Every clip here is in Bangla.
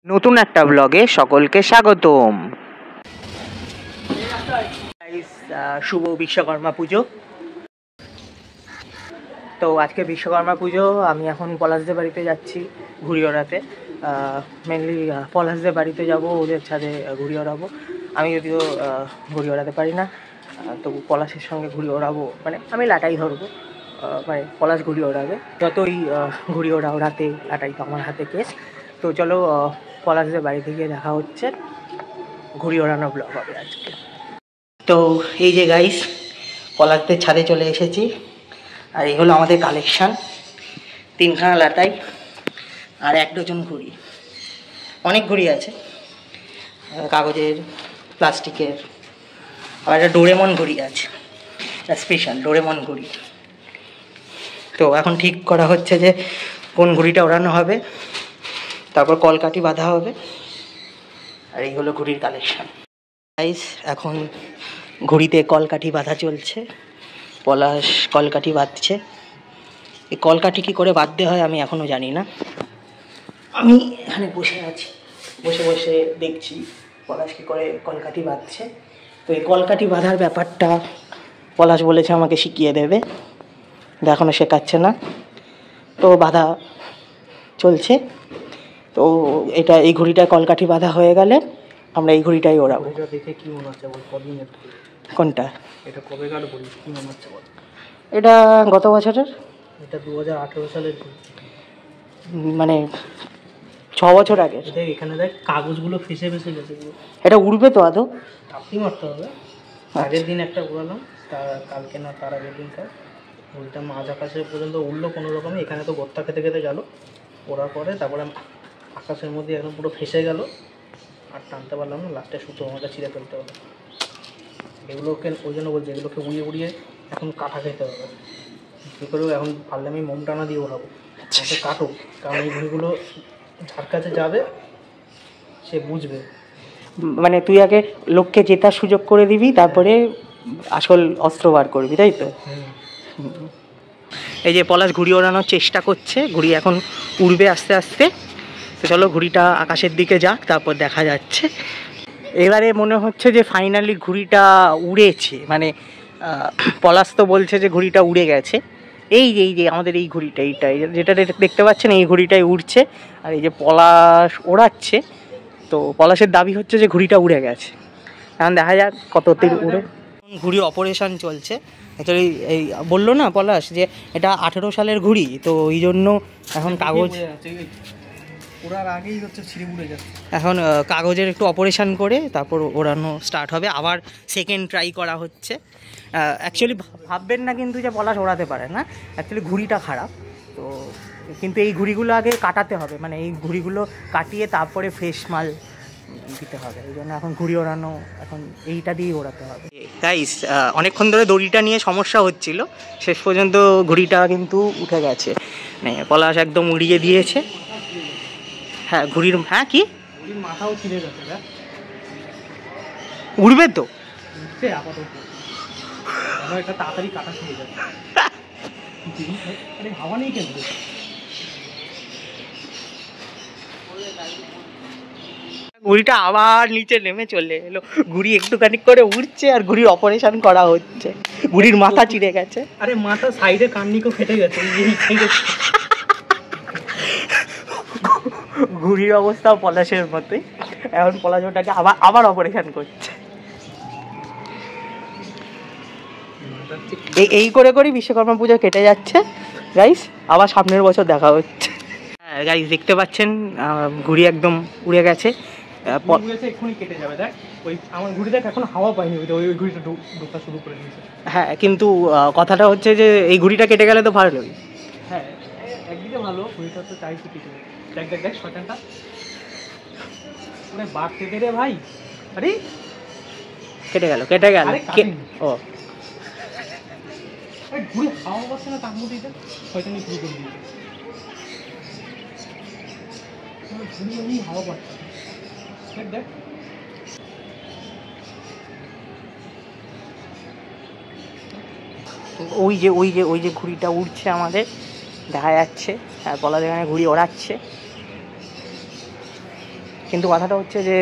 নতুন একটা ব্লগে সকলকে স্বাগতম। শুভ বিশ্বকর্মা পুজো। তো আজকে বিশ্বকর্মা পুজো, আমি এখন পলাশদের বাড়িতে যাচ্ছি ঘুড়ি ওড়াতে। মেনলি পলাশদের বাড়িতে যাব, ওদের ছাদে ঘুড়ি ওড়াবো। আমি যদিও ঘুড়ি ওড়াতে পারি না, তবু পলাশের সঙ্গে ঘুড়ি ওড়াবো, মানে আমি লাটাই ধরবো, মানে পলাশ ঘুড়ি ওড়াবে। যতই ঘুড়ি ওড়াতে লাটাই তো আমার হাতে কেস। তো চলো পলাশদের বাড়িতে গিয়ে দেখা হচ্ছে, ঘুড়ি ওড়ানো ব্লগ হবে আজকে। তো এই যে গাইস, পলাশদের ছাদে চলে এসেছি, আর এই হলো আমাদের কালেকশান। 3খানা লাটাই আর 1 ডজন ঘুড়ি। অনেক ঘুড়ি আছে, কাগজের, প্লাস্টিকের, আবার একটা ডোরেমন ঘুড়ি আছে, স্পেশাল ডোরেমন ঘুড়ি। তো এখন ঠিক করা হচ্ছে যে কোন ঘুড়িটা ওড়ানো হবে, তারপর কলকাঠি বাঁধা হবে। আর এই হলো ঘুড়ির কালেকশান গাইস। এখন ঘুড়িতে কলকাঠি বাঁধা চলছে, পলাশ কলকাঠি বাঁধছে। এই কলকাঠি কী করে বাঁধতে হয় আমি এখনও জানি না। আমি এখানে বসে আছি, বসে বসে দেখছি পলাশ কী করে কলকাঠি বাঁধছে। তো এই কলকাঠি বাঁধার ব্যাপারটা পলাশ বলেছে আমাকে শিখিয়ে দেবে, এখনও শেখাচ্ছে না। তো বাঁধা চলছে। তো এটা এই ঘুড়িটা কলকাঠি বাঁধা হয়ে গেলে আমরা এই ঘুড়িটাই ওড়াবো। দেখে কি মনে হচ্ছে বল? কদিনের? কোনটা? এটা কবেকার ঘুড়ি, কি মনে হচ্ছে বল? এটা গত বছরের, এটা 2018 সালের ঘুড়ি, মানে 6 বছর আগে। দেখ এখানে দেখ কাগজগুলো ফেসে ফেসে গেছে। এটা উড়বে তো আদৌ? আপনি মারতে হবে। আগের দিন একটা উড়ালাম, কালকে না তার আগের দিনটা ঘুড়িটা মাঝ আকাশে পর্যন্ত উড়লো কোনো রকমে। এখানে তো গর্তা খেতে খেতে গেল, ওড়ার পরে তারপরে আকাশের মধ্যে একদম পুরো ফেসে গেল, আর টানতে পারলাম না। লাস্টে সুতো আমাকে ছিঁড়ে ফেলতে হবে। এগুলোকে ওই জন্য বলছি, এগুলোকে উড়িয়ে উড়িয়ে এখন কাটা খেতে হবে। কী করেও এখন পারলে আমি মোম টানা দিয়ে ওড়াবো, সে কাটো। কারণ এই ঘুড়িগুলো যার কাছে যাবে সে বুঝবে। মানে তুই আগে লোককে জেতার সুযোগ করে দিবি, তারপরে আসল অস্ত্র বার করবি, তাই তো? এই যে পলাশ ঘুড়ি ওড়ানোর চেষ্টা করছে, ঘুড়ি এখন উড়বে আস্তে আস্তে। তো চলো ঘুড়িটা আকাশের দিকে যাক, তারপর দেখা যাচ্ছে। এবারে মনে হচ্ছে যে ফাইনালি ঘুড়িটা উড়েছে, মানে পলাশ তো বলছে যে ঘুড়িটা উড়ে গেছে। এই যে আমাদের এই ঘুড়িটা, এইটাই যেটা দেখতে পাচ্ছেন, এই ঘুড়িটাই উড়ছে। আর এই যে পলাশ ওড়াচ্ছে, তো পলাশের দাবি হচ্ছে যে ঘুড়িটা উড়ে গেছে। এখন দেখা যাক কত তীর উড়ে। ঘুড়ি অপারেশন চলছে অ্যাকচুয়ালি। এই বললো না পলাশ যে এটা 18 সালের ঘুড়ি, তো ওই জন্য এখন কাগজ ওড়ার আগেই হচ্ছে ছিঁড়ে উড়ে যাচ্ছে। এখন কাগজের একটু অপারেশন করে তারপর ওড়ানো স্টার্ট হবে। আবার সেকেন্ড ট্রাই করা হচ্ছে। অ্যাকচুয়ালি ভাববেন না কিন্তু যে পলাশ ওড়াতে পারে না, অ্যাকচুয়ালি ঘুড়িটা খারাপ। তো কিন্তু এই ঘুড়িগুলো আগে কাটাতে হবে, মানে এই ঘুড়িগুলো কাটিয়ে তারপরে ফ্রেশ মাল দিতে হবে। এই জন্য এখন ঘুড়ি ওড়ানো, এখন এইটা দিয়েই ওড়াতে হবে গাইস। অনেকক্ষণ ধরে দড়িটা নিয়ে সমস্যা হচ্ছিল, শেষ পর্যন্ত ঘুড়িটা কিন্তু উঠে গেছে, মানে পলাশ একদম উড়িয়ে দিয়েছে। হ্যাঁ ঘুড়ির, হ্যাঁ কি ঘুড়ির মাথাও ছিঁড়ে গেছে। উড়বে তো আপাতত এটা তাড়াতাড়ি কাটা ছিঁড়ে যাবে। হাওয়া নেই কেন? ঘুড়িটা আবার নিচে নেমে চলে এলো। ঘুড়ি একটুখানি করে উঠছে আর ঘুড়ির অপারেশন করা হচ্ছে। ঘুড়ির মাথা চিড়ে গেছে। আরে মাথা সাইডে কান্নিকও ফেটে গেছে। ঘুড়ির অবস্থাও পলাশের মতোই। এখন পলাশ ওটাকে আবার অপারেশন করছে। এই করে করেই বিশ্বকর্মা পুজো কেটে যাচ্ছে গাইস। আবার সামনের বছর দেখা হচ্ছে। হ্যাঁ গাইস, দেখতে পাচ্ছেন ঘুড়ি একদম উড়ে গেছে। এক্ষুনি কেটে যাবে। দেখ ওই আমার ঘুড়ি দেখ এখন হাওয়া পাইনি, ওই ঘুড়িটা ঢোকা শুরু করে দিয়েছে। হ্যাঁ কিন্তু কথাটা হচ্ছে যে এই ঘুড়িটা কেটে গেলে তো ভালোই। হ্যাঁ একদিকে ভালো, ঘুড়িটা তো চাইছি কিছু। দেখ দেখ দেখ শয়তানটা মানে বাড়তে দে রে ভাই। আরে কেটে গেল ও ঘুড়ি হাওয়া পাচ্ছে না, তার মধ্যে শয়তানি শুরু করে দিয়েছে। ঘুড়ি এমনি হাওয়া পাচ্ছে। দেখ দেখ ওই যে ঘুড়িটা উড়ছে আমাদের, দেখা যাচ্ছে। আর পলাশ এখানে ঘুড়ি ওড়াচ্ছে। কিন্তু কথাটা হচ্ছে যে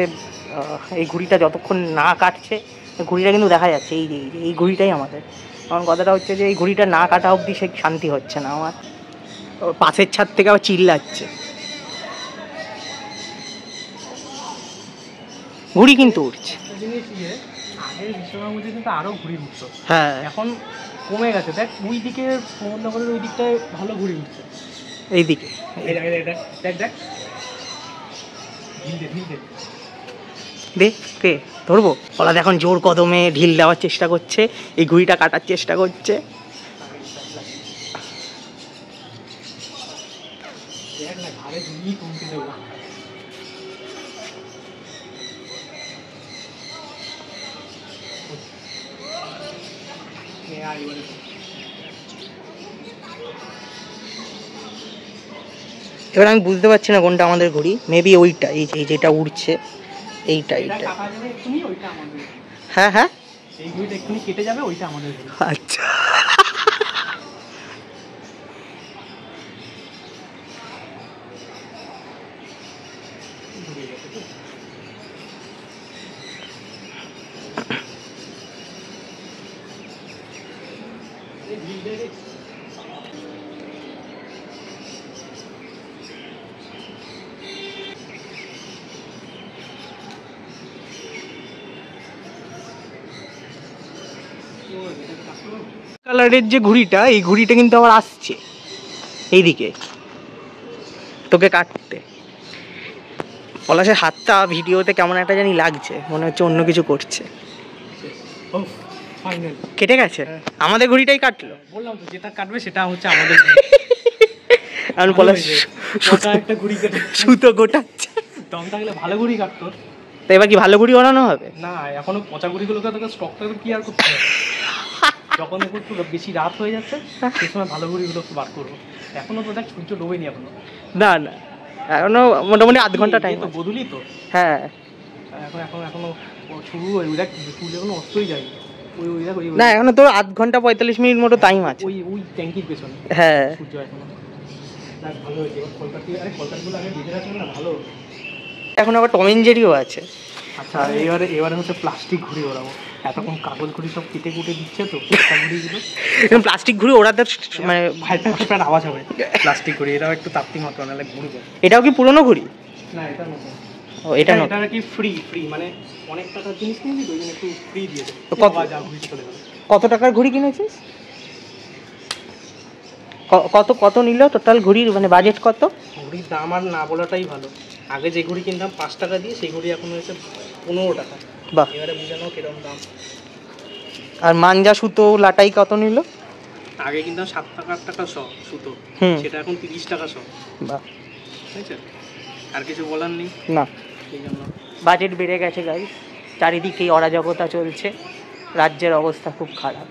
এই ঘুড়িটা যতক্ষণ না কাটছে, ঘুড়িটা কিন্তু দেখা যাচ্ছে, এই ঘুড়িটাই আমাদের। কারণ কথাটা হচ্ছে যে এই ঘুড়িটা না কাটা অবধি সে শান্তি হচ্ছে না আমার। পাশের ছাদ থেকে আবার চিল্লাচ্ছে। ঘুড়ি কিন্তু উঠছে। একটা জিনিস আগের বিশ্বকাপ মধ্যে কিন্তু আরও ঘুড়ি উঠতো, হ্যাঁ এখন কমে গেছে। দেখ ওই দিকে প্রমোদনগরের ওই দিকটায় ভালো ঘুড়ি উঠছে, এইদিকে দেখ দেখ ঢিল দে দে কে ধরবো। ওরা এখন জোর কদমে ঢিল দেওয়ার চেষ্টা করছে, এই ঘুড়িটা কাটার চেষ্টা করছে। দেখ না ঘাড়ে ঝুলিয়ে কমতে দেবো। এবার আমি বুঝতে পারছি না কোনটা আমাদের ঘুড়ি, মেবি ওইটা, এই যেটা উড়ছে এইটা। হ্যাঁ হ্যাঁ, এই ঘুড়িটা এক্ষুনি কেটে যাবে, ওইটা আমাদের ঘুড়ি। আচ্ছা। কালারের যে ঘুড়িটা, এই ঘুড়িটা কিন্তু আবার আসছে এইদিকে তোকে কাটতে। পলাশের হাতটা ভিডিওতে কেমন একটা জানি লাগছে, মনে হচ্ছে অন্য কিছু করছে। কেটে গেছে, আমাদের ঘুড়িটাই কাটলো। বললাম তো যেটা কাটবে সেটা হচ্ছে আমাদের। কারণ পলাশ একটা ঘুড়ি কেটে সুতো গোটাচ্ছে। দম থাকলে ভালো ঘুড়ি কাটতো। তো এবার কি ভালো ঘুড়ি বানানো হবে? না, এখনো পচা ঘুড়িগুলোকে তোকে স্টকটা কি আর করতে হবে। যখন একটু বেশি রাত হয়ে যাচ্ছে সেই সময় ভালো ঘুড়িগুলো একটু বার করবো। এখনো তো দেখ সূর্য ডোবেনি এখনো। না না, এখনো মোটামুটি আধ ঘন্টা টাইম তো বদলি তো। হ্যাঁ এখনো শুরু হয়, দেখ সূর্য এখনো অস্তই যায়নি। না, এখনো তোর আধ ঘন্টা 45 মিনিট মতো টাইম আছে। ওই ট্যাঙ্কির পেছনে হ্যাঁ সূর্য এখনো। দেখ ভালো হয়েছে, এবার কলকাতাগুলো আগে বেঁধে রাখলে না ভালো। এখন আবার টম এন্ড জেরিও আছে। আচ্ছা এবারে হচ্ছে প্লাস্টিক ঘুড়ি ওড়াবো। এতক্ষণ কাগজ ঘুড়ি সব কেটে কুটে দিচ্ছে তো ঘুড়িগুলো। প্লাস্টিক ঘুড়ি ওড়াতে মানে ভাইটার আওয়াজ হবে। প্লাস্টিক ঘুড়ি এটাও একটু তাপ্তি মতো নাহলে ঘুরবে। এটাও কি পুরনো ঘুড়ি? না, এটা নতুন। ও এটা এটা কি ফ্রি মানে অনেক টাকার জিনিস কিনবি তো, ওই জন্য একটু ফ্রি দিয়েছে। ঘুড়ি চলে গেল। কত টাকার ঘুড়ি কিনেছিস? কত নিল টোটাল ঘুড়ির, মানে বাজেট কত? ঘুড়ির দাম আর না বলাটাই ভালো। আগে যে ঘুড়ি কিনতাম 5 টাকা দিয়ে, সেই ঘুড়ি এখন হয়েছে 15 টাকা। বাহ, এবারে বুঝে নাও কিরকম দাম। আর মাঞ্জা সুতো লাটাই কত নিল? আগে কিনতাম 7 টাকা 8 টাকা সুতো, সেটা এখন 30 টাকা শ। বাহ, ঠিক আছে, আর কিছু বলার নেই না। এই জন্য বাজেট বেড়ে গেছে গাইস, চারিদিকেই অরাজকতা চলছে, রাজ্যের অবস্থা খুব খারাপ।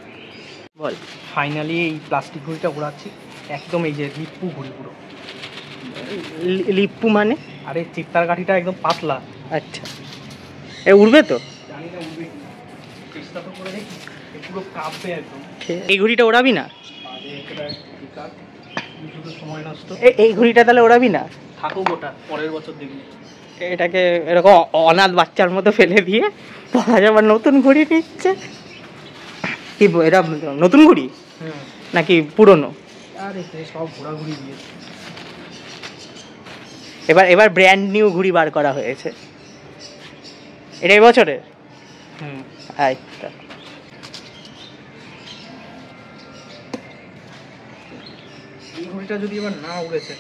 বল। ফাইনালি এই প্লাস্টিক ঘুড়িটা উড়াচ্ছি, একদম এই যে লিপ্পু ঘুড়ি পুরো। লিপ্পু মানে? আরে চিত্তার কাঠিটা একদম পাতলা। আচ্ছা, এ উড়বে তো? জানি না উড়বে, চেষ্টা তো করে দেখি। পুরো কাঁপবে একদম। এই ঘুড়িটা ওড়াবি না? শুধু সময় নষ্ট। এই ঘুড়িটা তাহলে ওড়াবি না? থাকো গোটা, পরের বছর দেখবি। এটাকে এরকম অনাথ বাচ্চার মতো ফেলে দিয়ে পলাশ আবার নতুন ঘুড়ি নিচ্ছে। কি এটা নতুন ঘুড়ি নাকি পুরনো? আরে সব ঘোরাঘুরি দিয়ে। এবার ব্র্যান্ড নিউ ঘুড়ি বার করা হয়েছে, এটা এই বছরে। আচ্ছা, এই ঘুড়িটা যদি এবার না উড়েছে,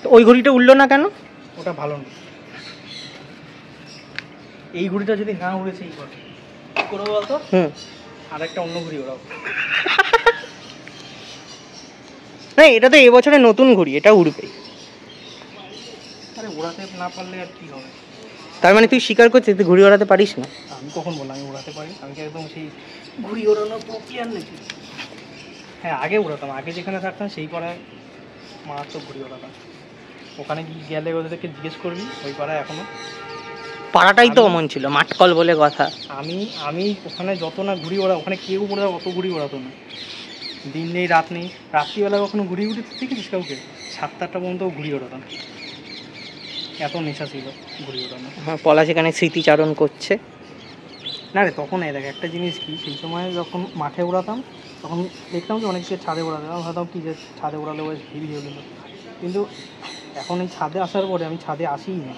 তো ওই ঘুড়িটা উড়লো না কেন? ওটা ভালো না। এই ঘুড়িটা যদি না উড়েছে এইবার কি করবো বলতো? আর একটা অন্য ঘুড়ি ওরাও। না, এটা তো এবছরে নতুন ঘুড়ি, এটা উড়বে। আরে ওড়াতে না পারলে আর কি হবে? তার মানে তুই স্বীকার করছিস তুই ঘুড়ি ওড়াতে পারিস না? আমি কখন বললাম আমি ওড়াতে পারি? আমি কি একদম সেই ঘুড়ি ওড়ানোর প্রক্রিয়ার নাকি? হ্যাঁ, আগে উড়াতাম, আগে যেখানে থাকতাম সেই পাড়ায় মারাত্মক ঘুড়ি ওড়াতাম। ওখানে গেলে ওদেরকে জিজ্ঞেস করবি, ওই পাড়ায় এখনো পাড়াটাই তো অমন ছিল, মাঠকল বলে কথা। আমি ওখানে যত না ঘুড়ি ওড়া, ওখানে কেউ মনে হয় অত ঘুড়ি ওড়াতো না। দিন নেই রাত নেই, রাত্রিবেলা কখনো ঘুড়ি উঠে দেখেছিস কাউকে? 7-8টা পর্যন্ত ঘুড়ি ওড়াতাম। এত নেশা ছিল ঘুড়ি ওড়ানো। হ্যাঁ, পলাশ এখানে স্মৃতিচারণ করছে। না রে, তখন এই দেখ একটা জিনিস কি, সেই সময় যখন মাঠে উড়াতাম তখন দেখতাম যে অনেকে ছাদে উড়াতে, আমি ভাবতাম কি যে ছাদে উড়ালে বেশ হেভি হলো, কিন্তু এখন এই ছাদে আসার পরে আমি ছাদে আসিই না।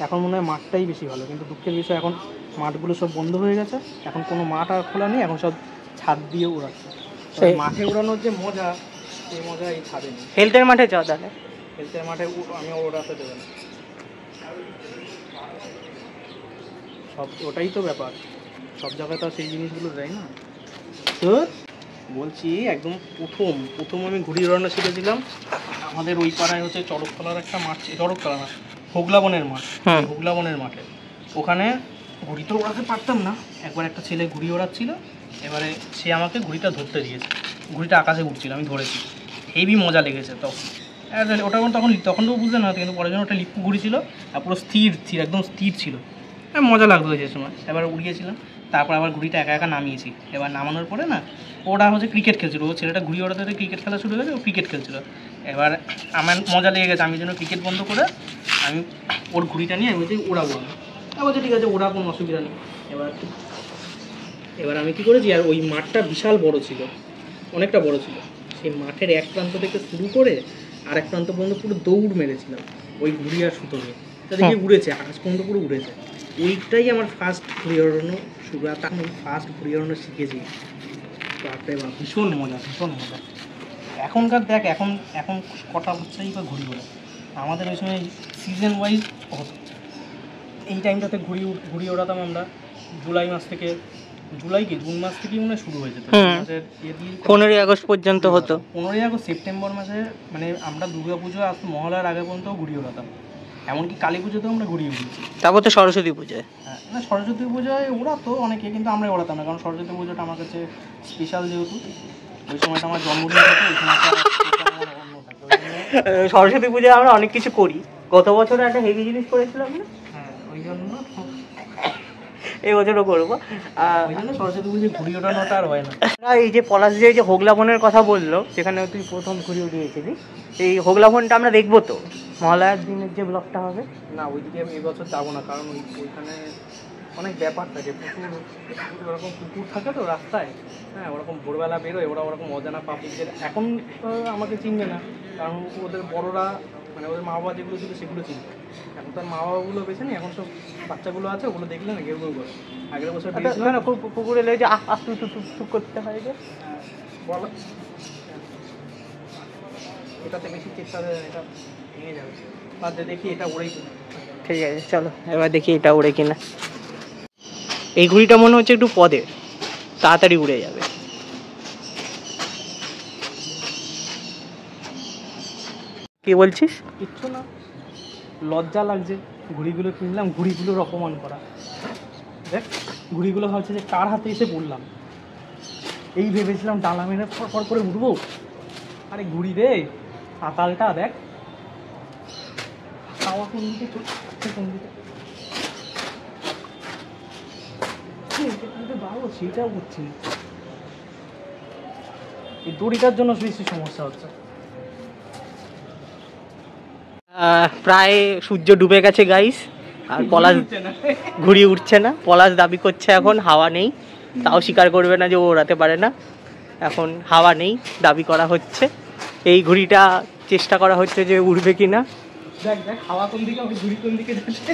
এখন মনে হয় মাঠটাই বেশি ভালো, কিন্তু দুঃখের বিষয় এখন মাঠগুলো সব বন্ধ হয়ে গেছে, এখন কোনো মাঠ আর খোলা নেই, এখন সব ছাদ দিয়ে উড়াচ্ছে। সেই মাঠে উড়ানোর যে মজা, সেই মজা এই ছাদে নেই। হেলথের মাঠে যাও তাহলে। হেলথের মাঠে আমি ওড়াতে দেবো না, সব ওটাই তো ব্যাপার, সব জায়গায় তো আর সেই জিনিসগুলো দেয় না। তো বলছি একদম প্রথম আমি ঘুড়ি উড়ানো শিখেছিলাম আমাদের ওই পাড়ায় হচ্ছে চড়কতলার একটা মাঠ, চড়কতলা না, হোগলাবনের মাঠ, হোগলাবনের মাঠে। ওখানে ঘুড়ি তো ওড়াতে পারতাম না, একবার একটা ছেলে ঘুড়ি ওড়াচ্ছিল, এবারে সে আমাকে ঘুড়িটা ধরতে দিয়েছে, ঘুড়িটা আকাশে উঠছিল, আমি ধরেছি, হেভি মজা লেগেছে তখন। ওটা তখন তো বুঝতে না, কিন্তু পরের জন্য ওটা লিপু ঘুড়ি ছিল আর পুরো স্থির একদম স্থির ছিল, মজা লাগতো সে সময়। এবার উড়িয়েছিলাম, তারপর আবার ঘুড়িটা একা একা নামিয়েছি। এবার নামানোর পরে না, ওরা হচ্ছে ক্রিকেট খেলছিল, ও ছেলেটা ঘুড়ি ওড়াতে ক্রিকেট খেলা শুরু হয়ে গেছে, ও ক্রিকেট খেলছিল। এবার আমার মজা লেগে গেছে, আমি যেন ক্রিকেট বন্ধ করে আমি ওর ঘুড়িটা নিয়ে আমি বলছি ওড়াবো, আমি বলছি ঠিক আছে ওড়া, কোনো অসুবিধা নেই। এবার আমি কী করেছি, আর ওই মাঠটা বিশাল বড় ছিল, অনেকটা বড় ছিল, সেই মাঠের এক প্রান্ত থেকে শুরু করে আর এক প্রান্ত পর্যন্ত পুরো দৌড় মেরেছিলাম ওই ঘুড়ি আর সুতো নিয়ে। তা দেখি উড়েছে, আকাশ পর্যন্ত পুরো উড়েছে। ওইটাই আমার ফার্স্ট ঘুড়ি ওড়ানো শুরু, আর তখন ফার্স্ট ঘুড়ি ওড়ানো শিখেছি। বাপরে বাপ, ভীষণ মজা, ভীষণ মজা। এখনকার দেখ, এখন কটা হচ্ছেই বা ঘুড়ি ওড়ে, আমাদের ওই সময় সিজন ওয়াইজ হতো। এই টাইমটাতে ঘুড়ি ওড়াতাম আমরা জুলাই মাস থেকে, জুন মাস থেকেই মনে হয় শুরু হয়ে যেত। 15ই আগস্ট পর্যন্ত হতো। 15ই আগস্ট, সেপ্টেম্বর মাসে, মানে আমরা দুর্গা পুজো আসতো, মহালয়ার আগে পর্যন্ত ঘুড়ি ওড়াতাম, এমনকি কালী পুজোতেও আমরা ঘুড়ি উড়িয়েছি। তারপর তো সরস্বতী পুজোয়, হ্যাঁ না, সরস্বতী পুজোয় ওড়াতো অনেকে, কিন্তু আমরা ওড়াতাম না, কারণ সরস্বতী পুজোটা আমার কাছে স্পেশাল, যেহেতু ওই সময়টা আমার জন্মদিন থাকে, ওই সময়টা অন্য থাকে। সরস্বতী পুজোয় আমরা অনেক কিছু করি, গত বছর একটা হেভি জিনিস করেছিলাম না, হ্যাঁ ওই জন্য এই বছরও করবো। ওই জন্য সরস্বতী পুজোয় ঘুড়ি ওঠানোটা আর হয় না। এই যে পলাশ যে হোগলাবনের কথা বললো, যেখানে তুই প্রথম ঘুড়ি উঠিয়েছিলি, এই হোগলাবনটা আমরা দেখবো তো মহালয়ার দিনের যে ব্লগটা হবে? না, ওইদিকে আমি এবছর যাবো না, কারণ ওইখানে অনেক ব্যাপার থাকে, প্রচুর ওরকম কুকুর থাকে তো রাস্তায়, হ্যাঁ ওরকম ভোরবেলা বেরোয়, ওরা ওরকম অজানা পাবলিকদের, এখন আমাকে চিনবে না, কারণ ওদের বড়রা, মানে ওদের মা বাবা যেগুলো ছিল সেগুলো চিনবে, এখন তার মা বাবাগুলো বেছে নেই, এখন সব বাচ্চাগুলো আছে, ওগুলো দেখলে না গেরগের করে। আগের বছর না, কুকুরে লেগে টুক করতে হয় যে বলো, এটাতে বেশি চেষ্টা দেয়, এটা ভেঙে যাবে, বাদ দেখি এটা ওড়েই। ঠিক আছে চলো এবার দেখি এটা উড়ে কিনা। এই ঘুড়িটা মনে হচ্ছে একটু পদের, তাড়াতাড়ি উড়ে যাবে। কি বলছিস? কিচ্ছু না, লজ্জা লাগছে, ঘুড়িগুলো কিনলাম, ঘুড়িগুলোর অপমান করা, দেখ ঘুড়িগুলো ভাবছে যে কার হাতে এসে পড়লাম, এই ভেবেছিলাম ডালা মেরে ফর করে উঠবো, আরে ঘুড়ি রে, আতালটা দেখ, হাওয়া কোন দিকে চলছে, কোন দিকে বাবু সেটাও করছি, এই দড়িটার জন্য বেশি সমস্যা হচ্ছে। প্রায় সূর্য ডুবে গেছে গাইস, আর পলাশ ঘুড়ি উঠছে না। পলাশ দাবি করছে এখন হাওয়া নেই, তাও স্বীকার করবে না যে ও ওড়াতে পারে না, এখন হাওয়া নেই দাবি করা হচ্ছে। এই ঘুড়িটা চেষ্টা করা হচ্ছে যে উড়বে কিনা। দেখ দেখ হাওয়া কোন দিকে, ঘুড়ি কোন দিকে যাচ্ছে,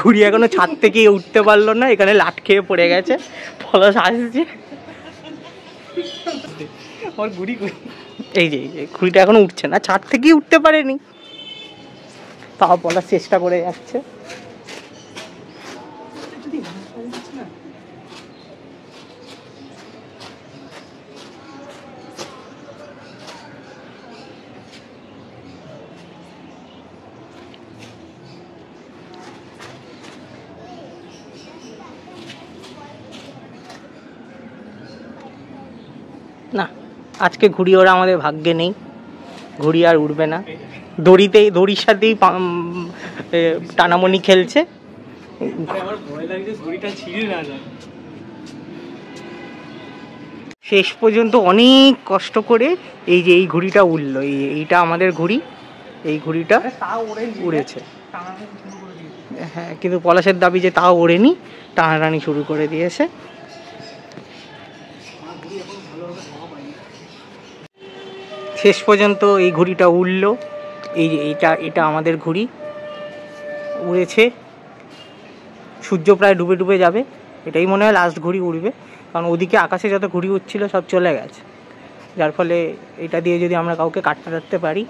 ঘুড়ি এখনো ছাদ থেকে উঠতে পারলো না, এখানে লাট খেয়ে পড়ে গেছে। পলাশ আসছে, ঘুড়ি এই যে ঘুড়িটা এখনো উঠছে না, ছাদ থেকেই উঠতে পারেনি, তাও পলাশ চেষ্টা করে যাচ্ছে। না, আজকে ঘুড়ি ওরা আমাদের ভাগ্যে নেই, ঘুড়ি আর উড়বে না। দড়ির সাথেই টানামণি খেলছে। আমার ভয় লাগছে ঘুড়িটা ছিঁড়ে না যায়। শেষ পর্যন্ত অনেক কষ্ট করে এই যে এই ঘুড়িটা উড়লো, এইটা আমাদের ঘুড়ি, এই ঘুড়িটা উড়েছে। হ্যাঁ, কিন্তু পলাশের দাবি যে তাও ওড়েনি, টানাটানি শুরু করে দিয়েছে। শেষ পর্যন্ত এই ঘুড়িটা উড়লো, এই যে এটা আমাদের ঘুড়ি উড়েছে। সূর্য প্রায় ডুবে ডুবে যাবে, এটাই মনে হয় লাস্ট ঘুড়ি উড়বে, কারণ ওদিকে আকাশে যত ঘুড়ি উঠছিল সব চলে গেছে। যার ফলে এটা দিয়ে যদি আমরা কাউকে কাটতে পারি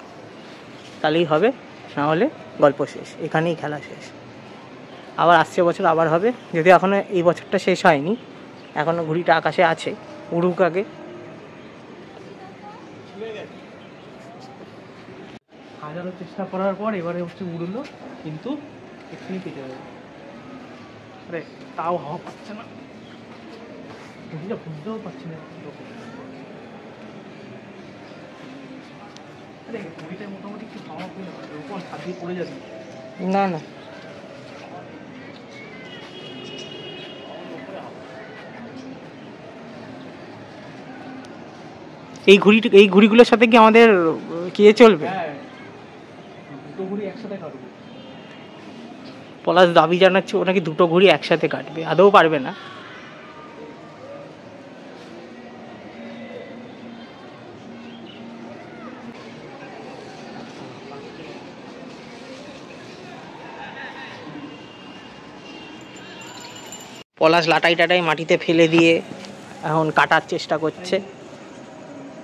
তাহলেই হবে, না হলে গল্প শেষ, এখানেই খেলা শেষ। আবার আসছে বছর আবার হবে, যদি এখনও এই বছরটা শেষ হয়নি, এখনও ঘুড়িটা আকাশে আছে, উড়ুক আগে। হাজারো চেষ্টা করার পর এবারে হচ্ছে উড়লো, কিন্তু এক্ষুনি পেটে যাবে। আরে তাও হাওয়া পাচ্ছে না, ঘুড়িটা বুঝতেও পারছি না। আরে ঘুড়িটা মোটামুটি একটু হাওয়া পেয়ে ওপর ছাদ দিয়ে পড়ে যাবে। না না, এই ঘুড়িগুলোর সাথে কি আমাদের কে চলবে? হ্যাঁ, দুটো ঘুড়ি একসাথে কাটবে। পলাশ দাবি জানাচ্ছে ও নাকি দুটো ঘুড়ি একসাথে কাটবে, আদৌ পারবে না। পলাশ লাটাই টাটাই মাটিতে ফেলে দিয়ে এখন কাটার চেষ্টা করছে,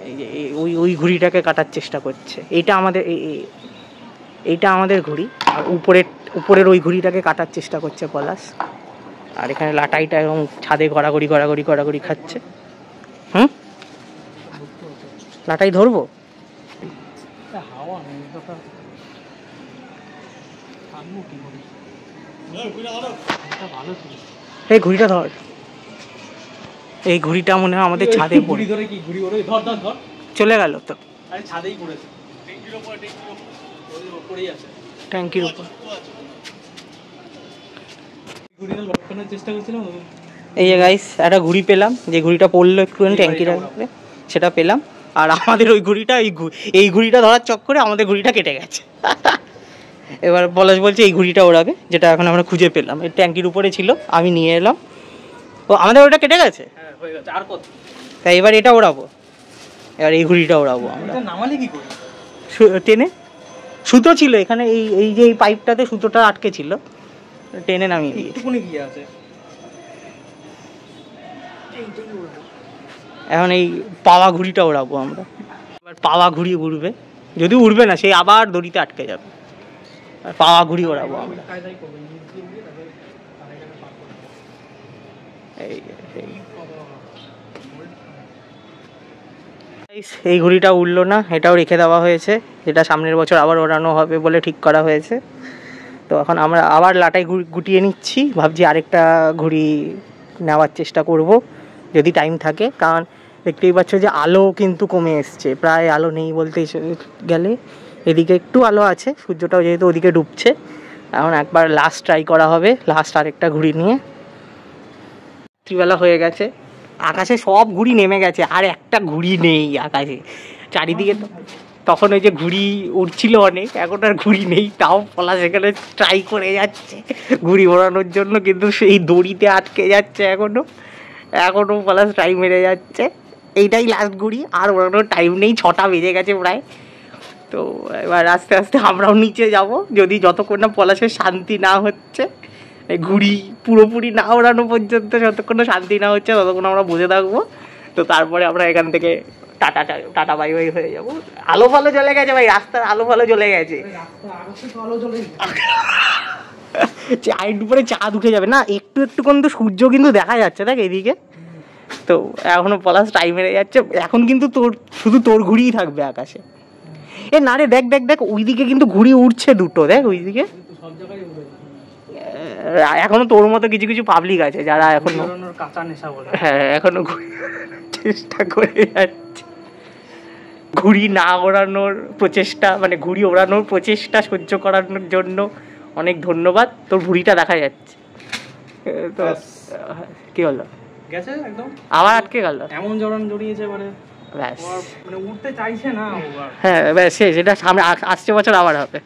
এই যে ওই ঘুড়িটাকে কাটার চেষ্টা করছে। এইটা আমাদের ঘুড়ি, আর উপরের ওই ঘুড়িটাকে কাটার চেষ্টা করছে পলাশ। আর এখানে লাটাইটা এবং ছাদে গড়াগড়ি খাচ্ছে। লাটাই ধরবো? হাওয়া নেই, ভালো ছিল। এই ঘুড়িটা ধর, এই ঘুড়িটা মনে হয় আমাদের ছাদে ঘুড়ি ধরে কি ঘুড়ি ওরে ধর ধর ধর চলে গেল তো। আরে ছাদেই পড়েছে, ট্যাঙ্কির উপরে পড়েই আছে, ট্যাঙ্কির উপর। ঘুড়িটা লটকানোর চেষ্টা করছিলাম। এই যে গাইস, একটা ঘুড়ি পেলাম, যে ঘুড়িটা পড়লো একটুখানি ট্যাঙ্কির উপরে, সেটা পেলাম। আর আমাদের ওই ঘুড়িটা, এই ঘুড়িটা ধরার চক্করে আমাদের ঘুড়িটা কেটে গেছে। এবার পলাশ বলছে এই ঘুড়িটা ওড়াবে, যেটা এখন আমরা খুঁজে পেলাম, এই ট্যাঙ্কির উপরে ছিল, আমি নিয়ে এলাম। ও আমাদের ওটা কেটে গেছে। হ্যাঁ হয়ে গেছে, আর কত? তাই এবার এটা ওড়াবো, এবার এই ঘুড়িটা ওড়াবো আমরা। এটা নামালে কি করি? টেনে, সুতো ছিল এখানে, এই যে এই পাইপটাতে সুতোটা আটকে ছিল, টেনে নামিয়ে দিয়েছি। একটুকুনি গিয়ে আছে। এখন এই পাওয়া ঘুড়িটা ওড়াবো আমরা। এবার পাওয়া ঘুড়ি উড়বে, যদি উড়বে না সেই আবার দড়িতে আটকে যাবে। আর পাওয়া ঘুড়ি ওড়াবো আমরা। এই ঘুড়িটা উড়লো না, এটাও রেখে দেওয়া হয়েছে, এটা সামনের বছর আবার ওড়ানো হবে বলে ঠিক করা হয়েছে। তো এখন আমরা আবার লাটাই গুটিয়ে নিচ্ছি, ভাবছি আরেকটা ঘুড়ি নেওয়ার চেষ্টা করব যদি টাইম থাকে, কারণ দেখতেই পাচ্ছ যে আলো কিন্তু কমে এসছে, প্রায় আলো নেই বলতে গেলে। এদিকে একটু আলো আছে, সূর্যটাও যেহেতু ওদিকে ডুবছে। এখন একবার লাস্ট ট্রাই করা হবে, লাস্ট আরেকটা ঘুড়ি নিয়ে। রাত্রিবেলা হয়ে গেছে, আকাশে সব ঘুড়ি নেমে গেছে, আর একটা ঘুড়ি নেই আকাশে চারিদিকে। তখন ওই যে ঘুড়ি উড়ছিল অনেক, এখন আর ঘুড়ি নেই। তাও পলাশ এখানে ট্রাই করে যাচ্ছে ঘুড়ি ওড়ানোর জন্য, কিন্তু সেই দড়িতে আটকে যাচ্ছে এখনো পলাশ ট্রাই মেরে যাচ্ছে। এইটাই লাস্ট ঘুড়ি, আর ওড়ানোর টাইম নেই, 6টা বেজে গেছে প্রায়। তো এবার আস্তে আস্তে আমরাও নিচে যাব, যদি যতক্ষণ না পলাশের শান্তি না হচ্ছে, ঘুড়ি পুরোপুরি না ওড়ানো পর্যন্ত যতক্ষণ না শান্তি না হচ্ছে ততক্ষণ আমরা বসে থাকবো। তো তারপরে আমরা এখান থেকে টাটা বাই বাই হয়ে যাবো। আলো ফালো জ্বলে গেছে ভাই, রাস্তার আলো ফালো জ্বলে গেছে, চায়ের উপরে চাঁদ উঠে যাবে না, একটু একটু কিন্তু সূর্য কিন্তু দেখা যাচ্ছে দেখ এদিকে। তো এখনো পলাশ টাইম মেরে যাচ্ছে, এখন কিন্তু শুধু তোর ঘুড়িই থাকবে আকাশে। এ না রে, দেখ দেখ দেখ, ওইদিকে কিন্তু ঘুড়ি উঠছে দুটো, দেখ ওইদিকে। এখনো তোর মতো কিছু কিছু পাবলিক আছে যারা এখনো কাঁচা নেশা বলে, হ্যাঁ এখনো চেষ্টা করে যাচ্ছে ঘুড়ি না ওড়ানোর প্রচেষ্টা, মানে ঘুড়ি ওড়ানোর প্রচেষ্টা সহ্য করানোর জন্য অনেক ধন্যবাদ। তোর ঘুড়িটা দেখা যাচ্ছে তো কি হলো? গেছে একদম, আবার আটকে গেল, এমন জড়ান জড়িয়েছে এবারে, ব্যাস। মানে উঠতে চাইছে না ওবার। হ্যাঁ ব্যাস শেষ, এটা সামনে আসছে বছর আবার হবে।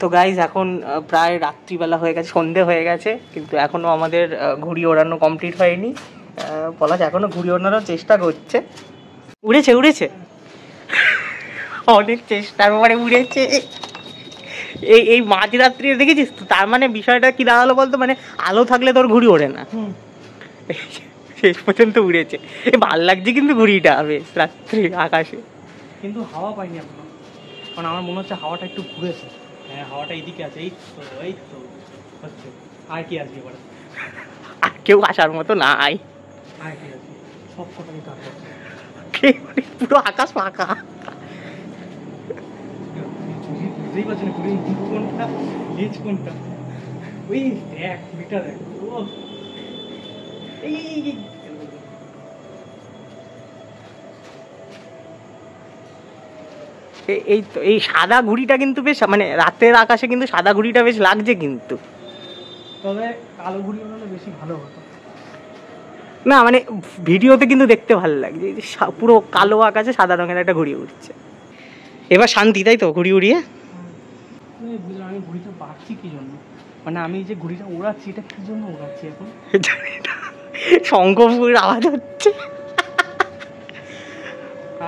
তো গাইজ এখন প্রায় রাত্রিবেলা হয়ে গেছে, সন্ধে হয়ে গেছে, কিন্তু এখনও আমাদের ঘুড়ি ওড়ানো কমপ্লিট হয়নি। পলাশ এখনও ঘুড়ি ওড়ানোর চেষ্টা করছে। উড়েছে উড়েছে, অনেক চেষ্টার পরে উড়েছে। এই মাঝরাত্রি দেখেছিস তো, তার মানে বিষয়টা কি দাঁড়ালো বলতো, মানে আলো থাকলে তোর ঘুড়ি ওড়ে না, শেষ পর্যন্ত উড়েছে। ভাল লাগছে কিন্তু ঘুড়িটা বেশ রাত্রি আকাশে, কিন্তু হাওয়া পাইনি এখনো, কারণ আমার মনে হচ্ছে হাওয়াটা একটু ঘুরেছে। হ্যাঁ হাওয়াটা এইদিকে আছে, এই তো হচ্ছে। আর কি আসবে এবারে? আর কেউ আসার মতো নাই, আর কি আসবে, সব কটাই কাজ করছে, পুরো আকাশ ফাঁকা। বুঝতেই পারছি না ঘুড়ি কোনটা লেজ কোনটা। ওই দেখ ঘুড়িটা দেখ, ও এই এই তো এই সাদা ঘুড়িটা কিন্তু বেশ, মানে রাতের আকাশে কিন্তু সাদা ঘুড়িটা বেশ লাগছে কিন্তু। তবে কালো ঘুড়ি হলে বেশি ভালো হতো। না মানে ভিডিওতে কিন্তু দেখতে ভালো লাগছে, এই যে পুরো কালো আকাশে সাদা রঙের একটা ঘুড়ি উঠছে। এবার শান্তি, তাই তো ঘুড়ি উড়িয়ে। বুঝলাম আমি ঘুড়িটা বাড়ছি কি জন্য, মানে আমি যে ঘুড়িটা ওড়াচ্ছি এটা কি জন্য ওড়াচ্ছি এখন জানি না, শঙ্খপুরের আওয়াজ হচ্ছে।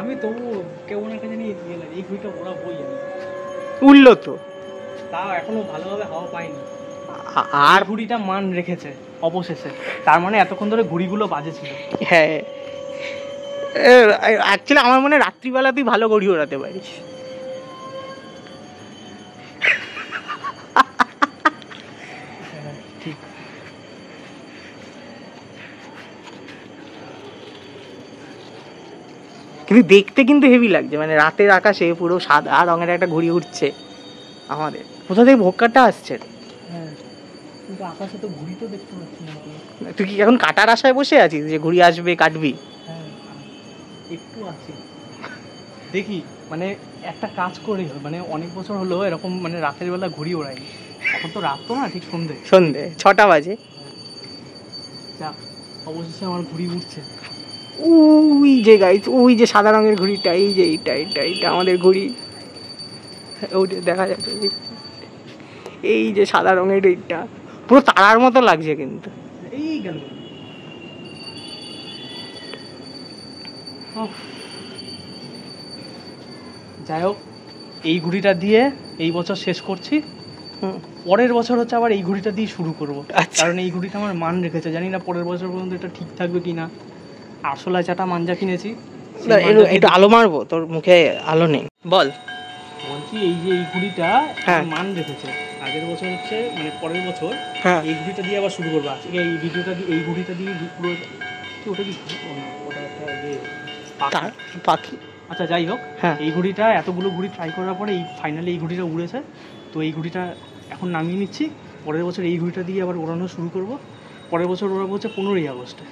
আমি তবু কেমন একটা জানি এই ঘুড়িটা ওড়াবোই আমি। উড়লো তো, তাও এখনো ভালোভাবে হাওয়া পাইনি। আর ঘুড়িটা মান রেখেছে অবশেষে, তার মানে এতক্ষণ ধরে ঘুড়িগুলো বাজে ছিল। হ্যাঁ অ্যাকচুয়ালি আমার মনে হয় রাত্রিবেলা তুই ভালো ঘুড়ি ওড়াতে পারিস। ঠিক, কিন্তু দেখতে কিন্তু হেভি লাগছে, মানে রাতের আকাশে পুরো সাদা রঙের একটা ঘুড়ি উঠছে আমাদের। কোথা থেকে ভোক্কারটা আসছে? হ্যাঁ কিন্তু আকাশে তো ঘুড়ি তো দেখতে পাচ্ছি না। তুই কি এখন কাটার আশায় বসে আছিস যে ঘুড়ি আসবে কাটবি? হ্যাঁ একটু আছে, দেখি মানে একটা কাজ করি, মানে অনেক বছর হলো এরকম মানে রাতের বেলা ঘুড়ি ওড়াইনি। এখন তো রাত তো না, ঠিক সন্ধে 6টা বাজে। যাক অবশেষে আমার ঘুড়ি উঠছে। ওই যে গাইস, ওই যে সাদা রঙের ঘুড়িটা, এই যে এইটা আমাদের ঘুড়ি, ওইটা দেখা যাচ্ছে। এই যে সাদা রঙের এইটা পুরো তারার মতো লাগছে কিন্তু। এই গেল, যাই হোক এই ঘুড়িটা দিয়ে এই বছর শেষ করছি। পরের বছর হচ্ছে আবার এই ঘুড়িটা দিয়ে শুরু করব, কারণ এই ঘুড়িটা আমার মান রেখেছে। জানি না পরের বছর পর্যন্ত এটা ঠিক থাকবে কিনা। আরশোলা চাটা মাঞ্জা কিনেছি, একটু আলো মারবো, তোর মুখে আলো নেই, বল। বলছি এই যে এই ঘুড়িটা মান রেখেছে। আগের বছর হচ্ছে মানে পরের বছর এই ঘুড়িটা দিয়ে আবার শুরু করবো। আজকে এই ভিডিওটা দিয়ে এই ঘুড়িটা দিয়ে পুরো, ওটা কি ওটা একটা পাখি। আচ্ছা যাই হোক, এই ঘুড়িটা এতগুলো ঘুড়ি ট্রাই করার পরে এই ফাইনালি এই ঘুড়িটা উড়েছে। তো এই ঘুড়িটা এখন নামিয়ে নিচ্ছি, পরের বছর এই ঘুড়িটা দিয়ে আবার ওড়ানো শুরু করব। পরের বছর ওড়াবো হচ্ছে 15ই আগস্টে।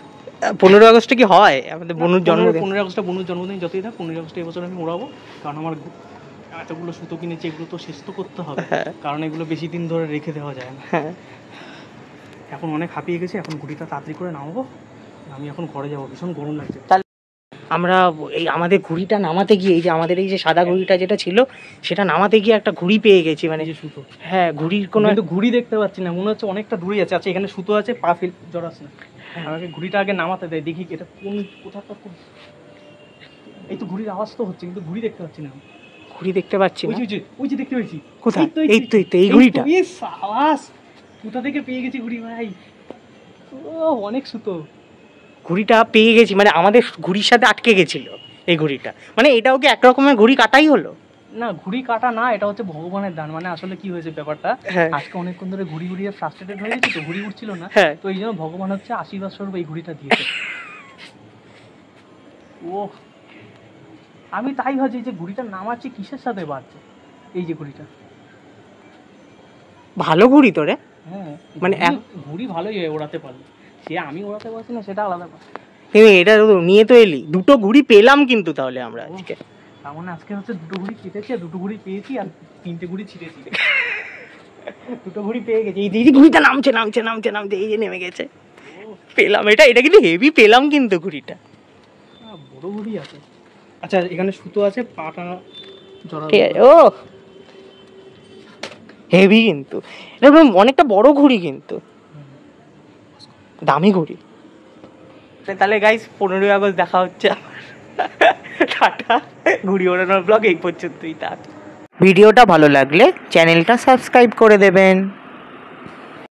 15 আগস্টে কি হয় আমাদের বনুর জন্মদিন? 15 আগস্টে বনুর জন্মদিন, যতই থাক 15 আগস্টে এই বছর আমি ওড়াবো। কারণ আমার এতগুলো সুতো কিনেছি, এগুলো তো শেষ তো করতে হবে, কারণ এগুলো বেশি দিন ধরে রেখে দেওয়া যায় না। এখন অনেক হাঁপিয়ে গেছি, এখন ঘুড়িটা তাড়াতাড়ি করে নামাবো। আমি এখন ঘরে যাবো, ভীষণ গরম লাগছে। আমরা এই আমাদের ঘুড়িটা নামাতে গিয়ে, এই যে আমাদের এই যে সাদা ঘুড়িটা যেটা ছিল সেটা নামাতে গিয়ে একটা ঘুড়ি পেয়ে গেছি, মানে যে সুতো। হ্যাঁ ঘুড়ির কোনো কিন্তু ঘুড়ি দেখতে পাচ্ছি না, মনে হচ্ছে অনেকটা দূরে আছে। আচ্ছা এখানে সুতো আছে, পা ফেল জড়াস না। আমাকে ঘুড়িটা আগে নামাতে দেয়, দেখি এটা কোথাটা কোন। এই তো ঘুড়ির আওয়াজ তো হচ্ছে, কিন্তু ঘুড়ি দেখতে পাচ্ছি না। ঘুড়ি দেখতে পাচ্ছি না, ওই যে দেখতে পেয়েছি। কোথায়? এই তো এই ঘুড়িটা। আওয়াজ কোথা থেকে পেয়ে গেছি ঘুড়ি ভাই, ও অনেক সুতো। ঘুড়িটা পেয়ে গেছি, মানে আমাদের ঘুড়ির সাথে আটকে গেছিল এই ঘুড়িটা। মানে এটাও কি এক রকমের ঘুড়ি কাটাই হলো? না ঘুড়ি কাটা না, এটা হচ্ছে ভগবানের দান। মানে আসলে কি হয়েছে ব্যাপারটা, আজকে অনেকক্ষণ ধরে ঘুড়ি উড়িয়ে ফ্রাস্ট্রেটেড হয়ে গেছি, তো ঘুড়ি উঠছিল না। তো এই জন্য ভগবান হচ্ছে আশীর্বাদ স্বরূপ এই ঘুড়িটা দিয়েছে। ও আমি তাই ভাবছি যে ঘুড়িটা নামাচ্ছি কিসের সাথে বাজছে। এই যে ঘুড়িটা ভালো ঘুড়ি তো রে। হ্যাঁ মানে ঘুড়ি ভালোই হয় ওড়াতে পারলে, সে আমি ওড়াতে পারছি না সেটা আলাদা কথা। এটা নিয়ে তো এলি, দুটো ঘুড়ি পেলাম কিন্তু তাহলে আমরা আজকে। তার মানে আজকে হচ্ছে দুটো ঘুড়ি কেটেছি, আর দুটো ঘুড়ি পেয়েছি, আর 3টে ঘুড়ি ছিঁড়েছি। দুটো ঘুড়ি পেয়ে গেছি। এই দিদি ঘুড়িটা নামছে, এই যে নেমে গেছে। পেলাম, এটা কিন্তু হেভি পেলাম কিন্তু ঘুড়িটা। বড় ঘুড়ি আছে। আচ্ছা এখানে সুতো আছে, পাটা জড়া। ঠিক আছে, ও হেভি কিন্তু এটা অনেকটা বড় ঘুড়ি, কিন্তু দামি ঘুড়ি। তাহলে গাইস 15ই আগস্ট দেখা হচ্ছে। টাটা, ঘুড়ি ওড়ানোর ব্লগ এই পর্যন্তই। ভিডিওটা ভালো লাগলে চ্যানেলটা সাবস্ক্রাইব করে দেবেন।